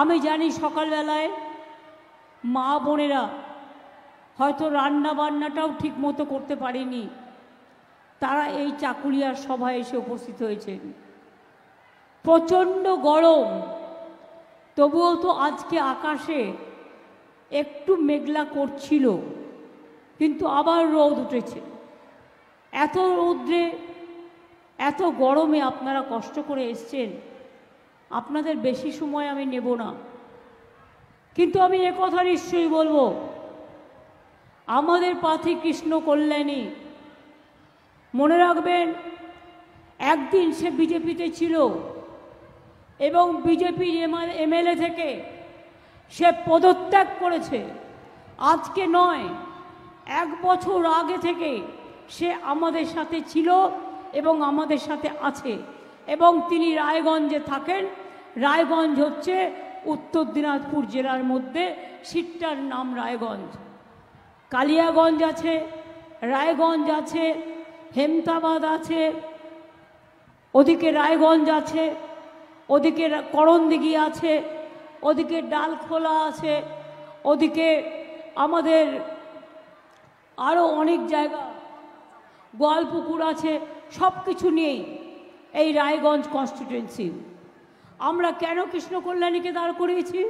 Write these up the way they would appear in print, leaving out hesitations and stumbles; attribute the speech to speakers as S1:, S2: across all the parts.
S1: আমি জানি সকালবেলায় মা বোনেরা হয়তো রান্না বান্নাটাও ঠিক মতো করতে পারেনি, তারা এই চাকুলিয়ার সভায় এসে উপস্থিত হয়েছেন। প্রচণ্ড গরম, তবুও তো আজকে আকাশে একটু মেঘলা করছিল, কিন্তু আবার রোদ উঠেছে। এত রৌদ্রে এত গরমে আপনারা কষ্ট করে এসছেন, আপনাদের বেশি সময় আমি নেব না। কিন্তু আমি একথা নিশ্চয়ই বলবো, আমাদের প্রার্থী কৃষ্ণ কল্যাণী, মনে রাখবেন একদিন সে বিজেপিতে ছিল এবং বিজেপির এমএলএ থেকে সে পদত্যাগ করেছে। আজকে নয়, 1 বছর আগে থেকে সে আমাদের সাথে ছিল এবং আমাদের সাথে আছে, এবং তিনি রায়গঞ্জে থাকেন। রায়গঞ্জ হচ্ছে উত্তর দিনাজপুর জেলার মধ্যে, সিটটার নাম রায়গঞ্জ। কালিয়াগঞ্জ আছে, রায়গঞ্জ আছে, হেমতাবাদ আছে, ওদিকে রায়গঞ্জ আছে, ওদিকে করণদিঘি আছে, ওদিকে ডালখোলা আছে, ওদিকে আমাদের আরও অনেক জায়গা, গোয়ালপুকুর আছে। সব কিছু নিয়েই এই রায়গঞ্জ কনস্টিটুয়েন্সি। আমরা কেন কৃষ্ণ কল্যাণীকে দাঁড় করিয়েছি?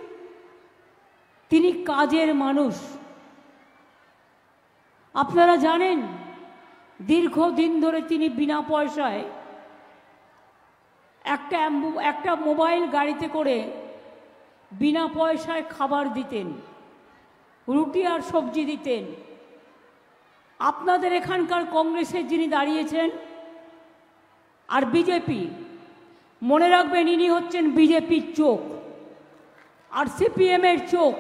S1: তিনি কাজের মানুষ। আপনারা জানেন দীর্ঘদিন ধরে তিনি বিনা পয়সায় একটা মোবাইল গাড়িতে করে বিনা পয়সায় খাবার দিতেন, রুটি আর সবজি দিতেন। আপনাদের এখানকার কংগ্রেসের যিনি দাঁড়িয়েছেন আর বিজেপি, মনে রাখবেন ইনি হচ্ছেন বিজেপির চোখ আর সিপিএমের চোখ।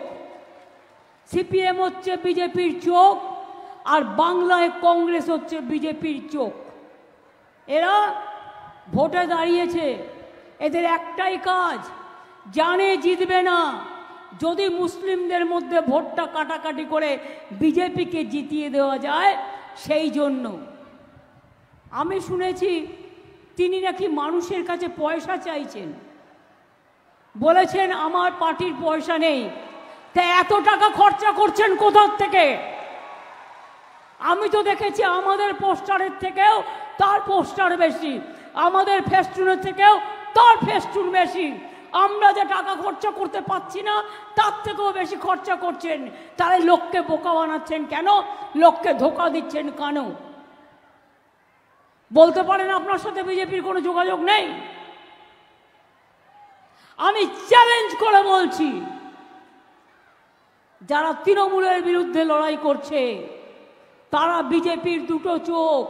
S1: সিপিএম হচ্ছে বিজেপির চোখ আর বাংলায় কংগ্রেস হচ্ছে বিজেপির চোখ। এরা ভোটে দাঁড়িয়েছে, এদের একটাই কাজ, জানে জিতবে না, যদি মুসলিমদের মধ্যে ভোটটা কাটাকাটি করে বিজেপিকে জিতিয়ে দেওয়া যায় সেই জন্য। আমি শুনেছি তিনি নাকি মানুষের কাছে পয়সা চাইছেন, বলেছেন আমার পার্টির পয়সা নেই। তা এত টাকা খরচা করছেন কোথার থেকে? আমি তো দেখেছি আমাদের পোস্টারের থেকেও তার পোস্টার বেশি, আমাদের ফেস্টুনের থেকেও তার ফেস্টুন বেশি। আমরা যে টাকা খরচা করতে পারছি না তার থেকেও বেশি খরচা করছেন। তাহলে লোককে বোকা বানাচ্ছেন কেন? লোককে ধোকা দিচ্ছেন কেন? বলতে পারেন আপনার সাথে বিজেপির কোনো যোগাযোগ নেই? আমি চ্যালেঞ্জ করে বলছি, যারা তৃণমূলের বিরুদ্ধে লড়াই করছে তারা বিজেপির দুটো চোখ,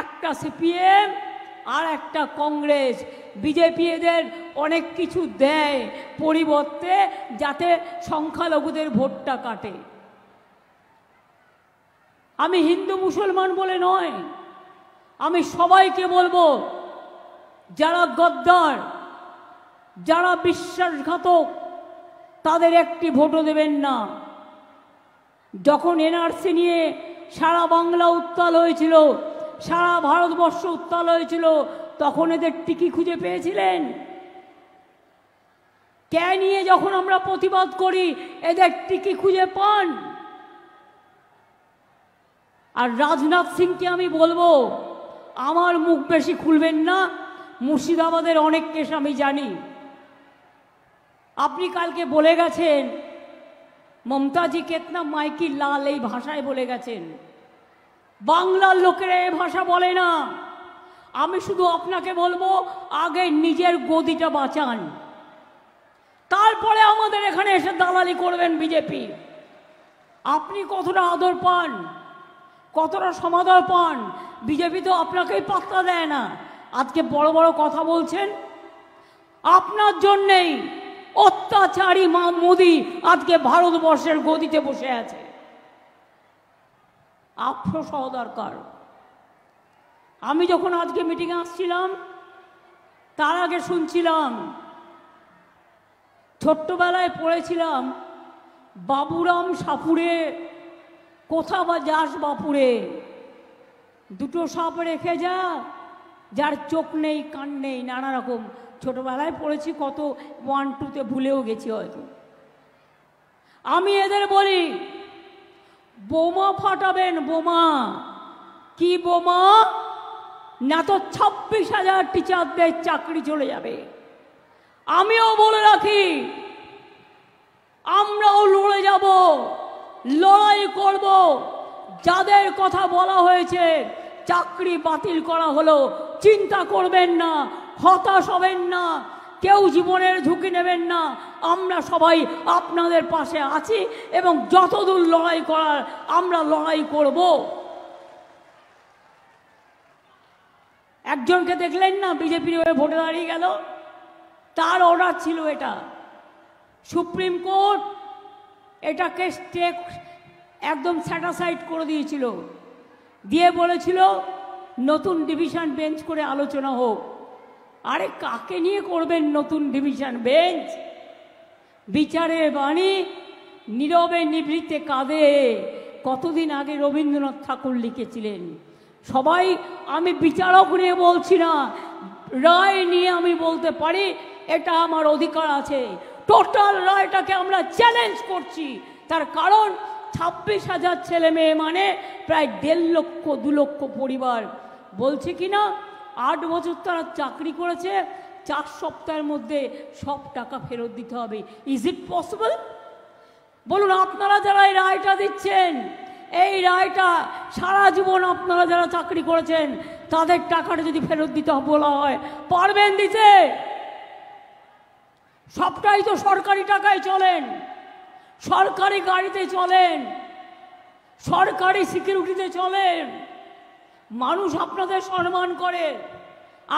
S1: একটা সিপিএম আর একটা কংগ্রেস। বিজেপি এদের অনেক কিছু দেয় পরিবর্তে, যাতে সংখ্যালঘুদের ভোটটা কাটে। আমি হিন্দু মুসলমান বলে নয়, আমি সবাইকে বলবো, যারা গদ্দার, যারা বিশ্বাসঘাতক, তাদের একটি ভোটও দেবেন না। যখন এনআরসি নিয়ে সারা বাংলা উত্তাল হয়েছিল, সারা ভারতবর্ষ উত্তাল হয়েছিল, তখন এদের টিকি খুঁজে পেয়েছিলেন? কে নিয়ে যখন আমরা প্রতিবাদ করি এদের টিকি খুঁজে পান? আর রাজনাথ সিংকে আমি বলবো, আমার মুখ বেশি খুলবেন না, মুর্শিদাবাদের অনেক কেস আমি জানি। আপনি কালকে বলে গেছেন মমতাজি কেতনা মাইকি লাল, এই ভাষায় বলে গেছেন। বাংলার লোকেরা এই ভাষা বলে না। আমি শুধু আপনাকে বলবো, আগে নিজের গদিটা বাঁচান, তারপরে আমাদের এখানে এসে দালালি করবেন বিজেপি। আপনি কতটা আদর পান, কতটা সমাদর পান, বিজেপি তো আপনাকেই পাত্তা দেয় না। আজকে বড় বড় কথা বলছেন, আপনার জন্যেই অত্যাচারী মোদি আজকে ভারতবর্ষের গদিতে বসে আছে। আফসোস হওয়া দরকার। আমি যখন আজকে মিটিংয়ে আসছিলাম তার আগে শুনছিলাম, ছোট্টবেলায় পড়েছিলাম বাবুরাম সাপুরে, কোথা বা যাস বাপুরে, দুটো সাপ রেখে যা, যার চোখ নেই কান নেই, নানা রকম ছোটবেলায় পড়েছি, কত 1, 2-তে ভুলেও গেছি হয়তো। আমি এদের বলি, বোমা ফাটাবেন, বোমা। কি বোমা? না তো 26,000 টিচারদের চাকরি চলে যাবে। আমিও বলে রাখি, আমরাও লড়ে যাব, লড়াই করব। যাদের কথা বলা হয়েছে চাকরি বাতিল করা হলো, চিন্তা করবেন না, হতাশ হবেন না, কেউ জীবনের ঝুঁকি নেবেন না। আমরা সবাই আপনাদের পাশে আছি এবং যতদূর লড়াই করার আমরা লড়াই করব। একজনকে দেখলেন না, বিজেপির হয়ে ভোটে দাঁড়িয়ে গেল, তার অর্ডার ছিল এটা। সুপ্রিম কোর্ট এটাকে একদম স্যাটাসাইড করে দিয়েছিল, দিয়ে বলেছিল নতুন ডিভিশন বেঞ্চ করে আলোচনা হোক। আরে কাকে নিয়ে করবেন নতুন ডিভিশন বেঞ্চ? বিচারের বাণী নীরবে নিভৃতে কাঁদে, কতদিন আগে রবীন্দ্রনাথ ঠাকুর লিখেছিলেন। সবাই, আমি বিচারক নিয়ে বলছি না, রায় নিয়ে আমি বলতে পারি, এটা আমার অধিকার আছে। টোটাল রায়টাকে আমরা চ্যালেঞ্জ করছি। তার কারণ 26,000 ছেলে মেয়ে মানে প্রায় 1.5 লক্ষ 2 লক্ষ পরিবার। বলছে কি না 8 বছর তারা চাকরি করেছে, 4 সপ্তাহের মধ্যে সব টাকা ফেরত দিতে হবে। Is it possible? বলুন, আপনারা যারা এই রায়টা দিচ্ছেন, এই রায়টা সারা জীবন আপনারা যারা চাকরি করেছেন তাদের টাকাটা যদি ফেরত দিতে বলা হয়, পারবেন দিতে? সবটাই তো সরকারি টাকায় চলেন, সরকারি গাড়িতে চলেন, সরকারি সিকিউরিটিতে চলেন। মানুষ আপনাদের সম্মান করে,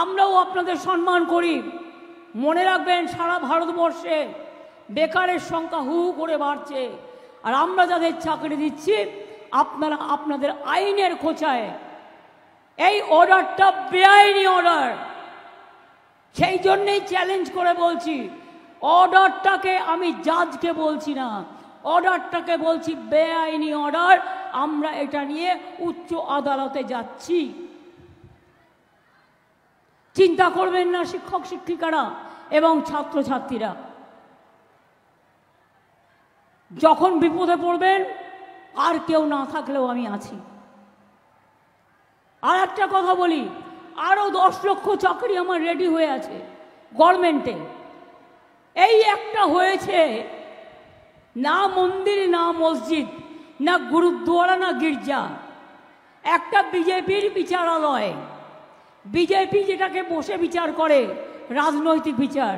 S1: আমরাও আপনাদের সম্মান করি। মনে রাখবেন, সারা ভারতবর্ষে বেকারের সংখ্যা হু হু করে বাড়ছে, আর আমরা যাদের চাকরি দিচ্ছি আপনারা আপনাদের আইনের খোঁচায়। এই অর্ডারটা বেআইনি অর্ডার, সেই জন্যেই চ্যালেঞ্জ করে বলছি, অর্ডারটাকে আমি জাজকে বলছি না, অর্ডারটাকে বলছি বেআইনি অর্ডার। আমরা এটা নিয়ে উচ্চ আদালতে যাচ্ছি। চিন্তা করবেন না শিক্ষক শিক্ষিকারা এবং ছাত্রছাত্রীরা, যখন বিপদে পড়বেন আর কেউ না থাকলেও আমি আছি। আর একটা কথা বলি, আরো 10 লক্ষ চাকরি আমার রেডি হয়ে আছে গভর্নমেন্টে। এই একটা হয়েছে, না মন্দির, না মসজিদ, না গুরুদ্বারা, না গির্জা, একটা বিজেপির বিচারালয়। বিজেপি যেটাকে বসে বিচার করে, রাজনৈতিক বিচার,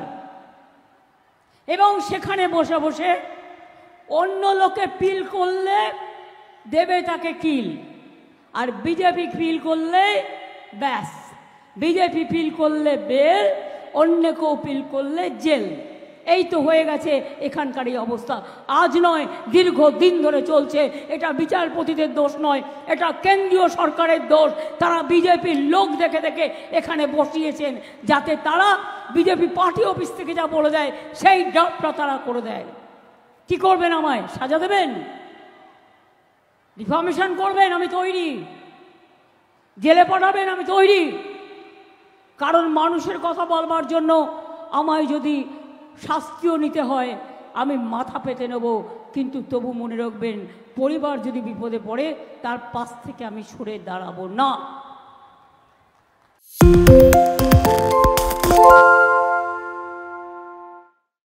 S1: এবং সেখানে বসে বসে অন্য লোকে পিল করলে দেবে তাকে কিল, আর বিজেপি পিল করলে ব্যাস, বিজেপি পিল করলে বেল, অন্য কেউ পিল করলে জেল। এই তো হয়ে গেছে এখানকার এই অবস্থা। আজ নয়, দীর্ঘদিন ধরে চলছে। এটা বিচারপতিদের দোষ নয়, এটা কেন্দ্রীয় সরকারের দোষ। তারা বিজেপির লোক দেখে দেখে এখানে বসিয়েছেন, যাতে তারা বিজেপি পার্টি অফিস থেকে যা বলে দেয় সেই ড্রাফটটা তারা করে দেয়। কি করবেন? আমায় সাজা দেবেন? ডিফামেশন করবেন? আমি তৈরি। জেলে পাঠাবেন? আমি তৈরি। কারণ মানুষের কথা বলবার জন্য আমায় যদি শাস্তিও নিতে হয় আমি মাথা পেতে নেব, কিন্তু তবু মনে রাখবেন, পরিবার যদি বিপদে পড়ে তার পাশ থেকে আমি সরে দাঁড়াবো না।